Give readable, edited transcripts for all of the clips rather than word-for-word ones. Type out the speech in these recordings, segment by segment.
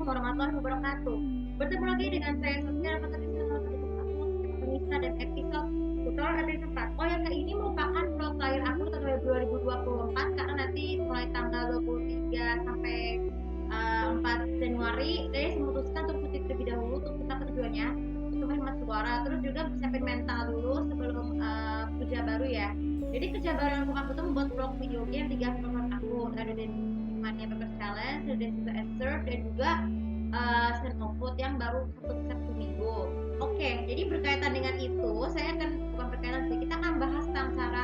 warahmatullahi wabarakatuh. Bertemu lagi dengan saya Sofia Penisa dan episode tutorial episode 4. Oh yang ke ini merupakan vlog terakhir aku tahun 2024 karena nanti mulai tanggal 23 sampai 4 Januari saya memutuskan untuk cuti terlebih dahulu untuk kita ketujuannya untuk menghemat suara, terus juga siapin mental dulu sebelum kerja baru ya. Jadi kerja baru aku tuh membuat vlog video game 3 favorit aku, ada dari Mania Paper Challenge, ada juga Assert, dan juga Stand of Food yang baru satu minggu. Oke, jadi berkaitan dengan itu, saya akan bukan berkaitan sih, kita akan bahas tentang cara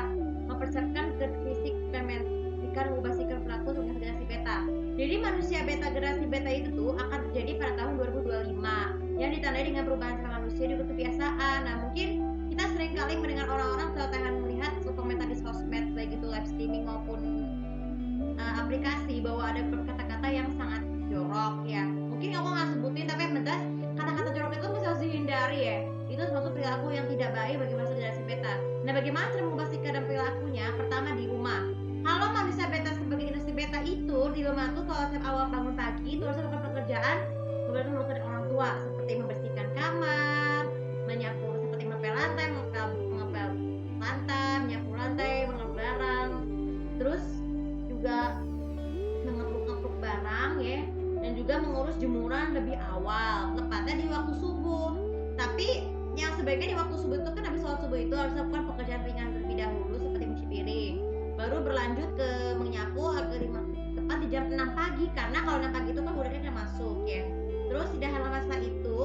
mempersiapkan fisik dan mengubah sikap perilaku dengan generasi beta. Jadi manusia generasi beta itu tuh akan terjadi pada tahun 2025 yang ditandai dengan perubahan cara manusia juga kebiasaan. Nah mungkin kita sering kali mendengar orang-orang keterangan melihat komentar di sosmed baik itu live streaming maupun aplikasi bahwa ada kata-kata yang sangat jorok ya. Mungkin aku nggak sebutin tapi yang penting kata-kata jorok itu bisa dihindari ya. Itu suatu perilaku yang tidak baik bagi manusia generasi beta. Nah bagaimana cara mengubah sikap dan perilakunya? Pertama di rumah. Kalau manusia beta sebagai generasi beta itu di rumah tuh kalau setiap awal bangun pagi itu harus melakukan pekerjaan dari orang tua seperti membersihkan kamar, menyapu seperti mengepel lantai, menyapu lantai, mengepel barang, terus juga mengetuk-ngetuk barang ya, dan juga mengurus jemuran lebih awal, tepatnya di waktu subuh. Tapi yang sebaiknya di waktu subuh itu kan habis sholat subuh itu harus lakukan pekerjaan ringan terlebih dahulu seperti mencuci piring, baru berlanjut ke menyapu agar tepat di jam 6 pagi karena kalau 6 pagi itu kan udaranya udah masuk ya. Terus tidak lama setelah itu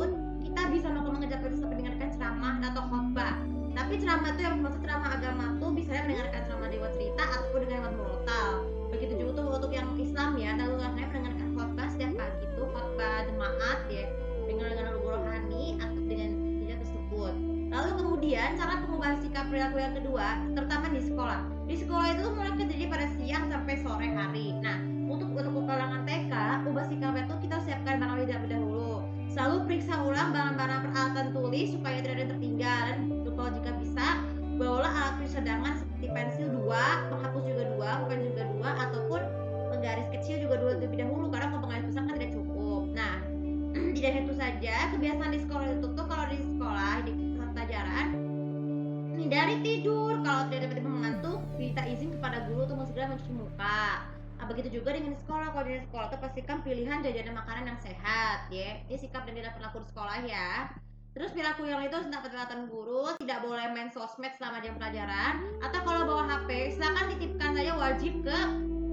kita bisa melakukan mengerjakan seperti mendengarkan ceramah atau khotbah. Tapi ceramah itu yang maksud ceramah agama tuh bisa mendengarkan ceramah lewat cerita ataupun dengan murotal. Begitu juga tuh untuk yang Islam ya, lalu saya mendengarkan khotbah setiap pagi tuh khotbah jemaat ya dengan rohani atau dengan tidak tersebut. Lalu kemudian cara pengubahan sikap perilaku yang kedua, terutama di sekolah. Di sekolah itu mulai terjadi pada siang sampai sore hari. Nah, untuk kalangan TK, ubah sikap itu kita siapkan barang terlebih dahulu. Selalu periksa ulang barang-barang peralatan tulis supaya tidak ada yang tertinggal. Dan kalau jika bisa, bawalah alat tulis cadangan seperti pensil 2, penghapus juga 2, pulpen juga 2, ataupun penggaris kecil juga 2 terlebih dahulu karena kalau penggaris besar kan tidak cukup. Nah, tidak itu saja, kebiasaan di sekolah itu tuh kalau di sekolah di pusat pelajaran hindari tidur. Kalau tidak dapat mengantuk, minta izin kepada guru untuk segera mencuci muka. Nah, begitu juga dengan sekolah. Kalau di sekolah itu pastikan pilihan jajanan makanan yang sehat ya. Ini sikap dan tidak perilaku di sekolah ya. Terus perilaku yang itu tentang peralatan guru, tidak boleh main sosmed selama jam pelajaran, atau kalau bawa HP silakan titipkan saja, wajib ke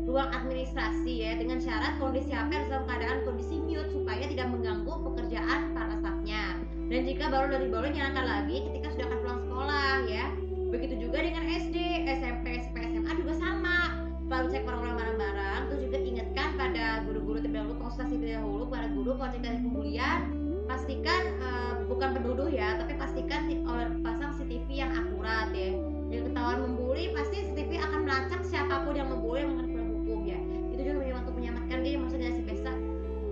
ruang administrasi ya, dengan syarat kondisi HP harus dalam keadaan kondisi mute supaya tidak mengganggu pekerjaan para stafnya. Dan jika baru nyalakan lagi ketika sudah akan pulang sekolah ya. Begitu juga dengan SD, SMP, SMA juga sama. Lalu cek barang-barang, terus juga ingatkan pada guru-guru terlebih dahulu, konsultasi terlebih dahulu pada guru kalau cek dari pembulian. Pastikan bukan penduduh ya, tapi pastikan pasang CCTV yang akurat ya. Yang ketahuan membuli, pasti CCTV akan melacak siapapun yang membuli mengenai hukum ya. Itu juga untuk menyelamatkan diri masa generasi beta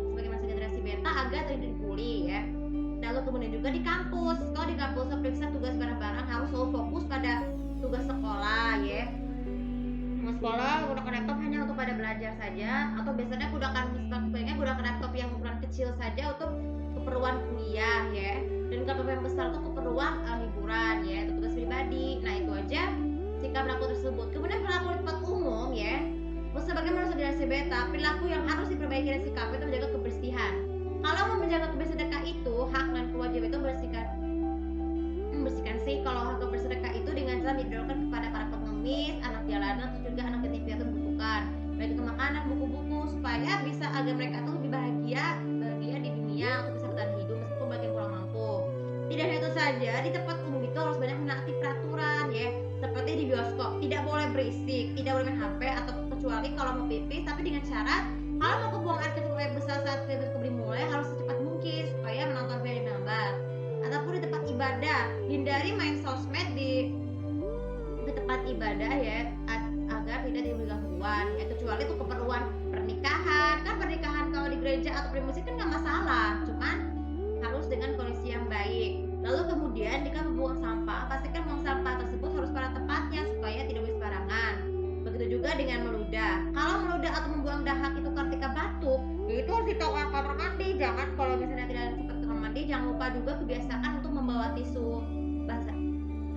sebagai masa generasi beta agar tidak dibully ya. Lalu kemudian juga di kampus, kalau di kampus periksa tugas barang-barang harus selalu fokus pada tugas sekolah ya. Sekolah gunakan laptop hanya untuk pada belajar saja, atau biasanya gunakan laptop yang ukuran kecil saja untuk keperluan kuliah ya, dan laptop yang besar untuk keperluan hiburan ya, untuk tugas pribadi. Nah itu aja sikap perilaku tersebut. Kemudian perilaku di tempat umum ya, sebagai manusia generasi beta, perilaku yang harus diperbaiki dari sikap itu menjaga kebersihan. Kalau mau menjaga kebersihan sedekah itu hak dan kewajiban itu membersihkan sih. Kalau hak bersedekah itu dengan cara didorongkan kepada para pengemis, anak jalanan, atau juga anak yatim piatu membutuhkan, baik itu makanan, buku-buku, supaya bisa agar mereka tuh lebih bahagia di dunia untuk bisa bertahan hidup meskipun bagian kurang mampu. Tidak hanya itu saja, di tempat umum itu harus banyak menaati peraturan ya, seperti di bioskop tidak boleh berisik, tidak boleh main HP atau kecuali kalau mau pipis, tapi dengan syarat kalau mau buang air kecil besar saat keberi mulai harus secepat mungkin supaya menonton film yang lambat. Ataupun di tempat ibadah, hindari main sosmed di tempat ibadah ya, agar tidak diberi gangguan ya, kecuali itu keperluan pernikahan. Kan pernikahan kalau di gereja atau di masjid kan nggak masalah, cuman harus dengan kondisi yang baik. Lalu kemudian jika membuang sampah, pastikan membuang sampah tersebut harus pada tempatnya supaya tidak sembarangan. Begitu juga dengan meludah. Kalau meludah atau membuang dahak itu ketika batuk, itu harus ditaruh kamar mandi, jangan lupa juga kebiasakan untuk membawa tisu basah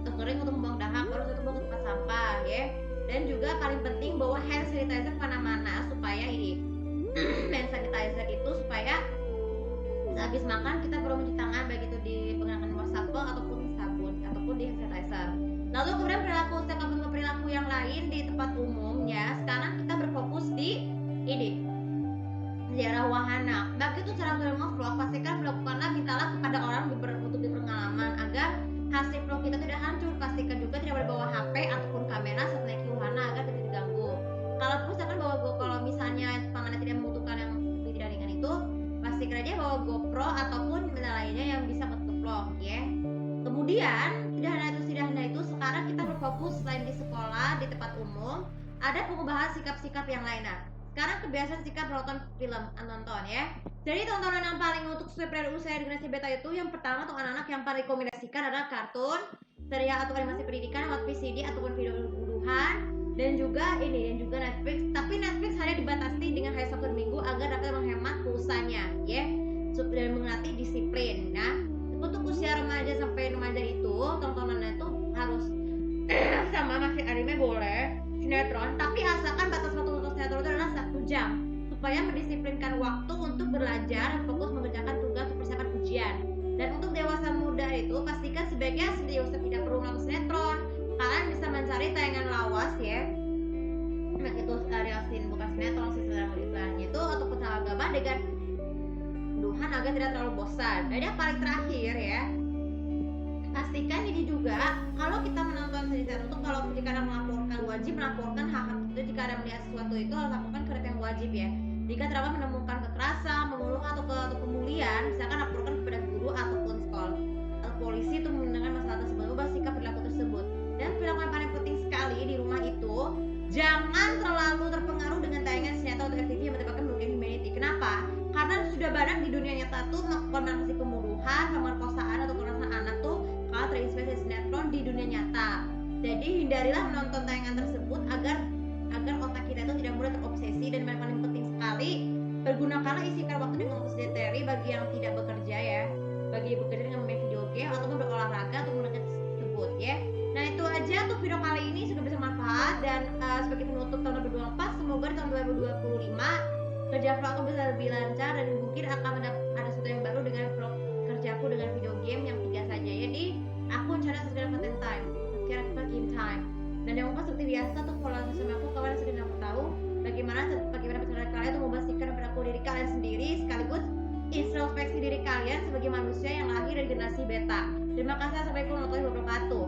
atau kering untuk membuang dahak, baru itu bawa ke tempat sampah ya. Dan juga paling penting bawa hand sanitizer kemana-mana supaya ini hand sanitizer itu supaya habis makan kita perlu mencuci tangan baik itu di menggunakan wastafel ataupun sabun ataupun di hand sanitizer. Lalu kemudian perilaku yang lain di tempat umum ya. Sekarang kita berfokus di ini ziarah wahana. Begitu cara ngevlog, pastikan melakukanlah mintalah kepada orang untuk berpengalaman agar hasil vlog kita tidak hancur. Pastikan juga tidak boleh bawa HP ataupun kamera saat naik wahana agar tidak diganggu. Kalau misalkan kalau misalnya pangannya tidak membutuhkan yang lebih tidak ringan itu, pastikan aja bawa GoPro ataupun benda lainnya yang bisa untuk vlog ya. Kemudian tidak hanya itu sekarang kita berfokus selain di sekolah, di tempat umum, ada pengubahan sikap-sikap yang lainnya. Sekarang kebiasaan sikap menonton film, nonton ya. Jadi tontonan yang paling untuk super usia generasi beta itu yang pertama untuk anak-anak yang paling rekomendasikan adalah kartun, serial atau animasi pendidikan, lewat VCD ataupun video unduhan, dan juga Netflix. Tapi Netflix hanya dibatasi dengan hari Sabtu dan Minggu agar dapat menghemat pulsanya, ya, dan mengerti disiplin. Nah, untuk usia remaja sampai remaja itu tontonannya itu harus sama masih anime boleh, sinetron, tapi asalkan batas waktu untuk sinetron itu adalah 1 jam supaya mendisiplinkan waktu untuk belajar dan fokus mengerjakan tugas untuk persiapan ujian. Dan untuk dewasa muda itu pastikan sebaiknya tidak perlu nonton sinetron. Kalian bisa mencari tayangan lawas ya, yang itu real bukan sinetron sih sebenarnya itu ataupun salah gambar dengan duhan agar tidak terlalu bosan. Dan yang paling terakhir ya, pastikan ini juga kalau kita menonton sinetron itu kalau jika ada melaporkan wajib melaporkan hak-hak itu. Jika ada melihat sesuatu itu harus laporkan ke yang wajib ya. Jika terdapat menemukan kekerasan, memulung atau pemulihan, misalkan laporkan kepada guru ataupun sekolah atau polisi untuk mengenai masalah tersebut, ubah sikap perilaku tersebut. Dan perilaku yang paling penting sekali di rumah itu jangan terlalu terpengaruh dengan tayangan sinetron atau FTV yang menyebabkan merugikan humanity. Kenapa? Karena sudah banyak di dunia nyata tuh melakukan pembunuhan, pemerkosaan atau kekerasan anak tuh kalau terinspirasi sinetron di dunia nyata. Jadi hindarilah menonton tayangan tersebut agar otak kita itu tidak mudah terobsesi. Dan yang paling penting sekali, pergunakanlah isikan waktu dengan sedentary bagi yang tidak bekerja ya, bagi bekerja dengan main video game ataupun berolahraga atau menggunakan tersebut ya. Nah itu aja untuk video kali ini, semoga bisa bermanfaat. Dan sebagai penutup tahun 2024, semoga di tahun 2025 kerja vlog aku bisa lebih lancar dan mungkin akan ada sesuatu yang baru dengan vlog kerjaku dengan video game yang 3 saja ya. Jadi aku rencana segera content time, segera game time. Dan jangan lupa seperti biasa untuk follow sosial aku, kawan sedang aku tahu bagaimana cara kalian untuk memastikan perilaku diri kalian sendiri sekaligus introspeksi diri kalian sebagai manusia yang lahir dari generasi beta. Terima kasih, assalamualaikum warahmatullahi wabarakatuh.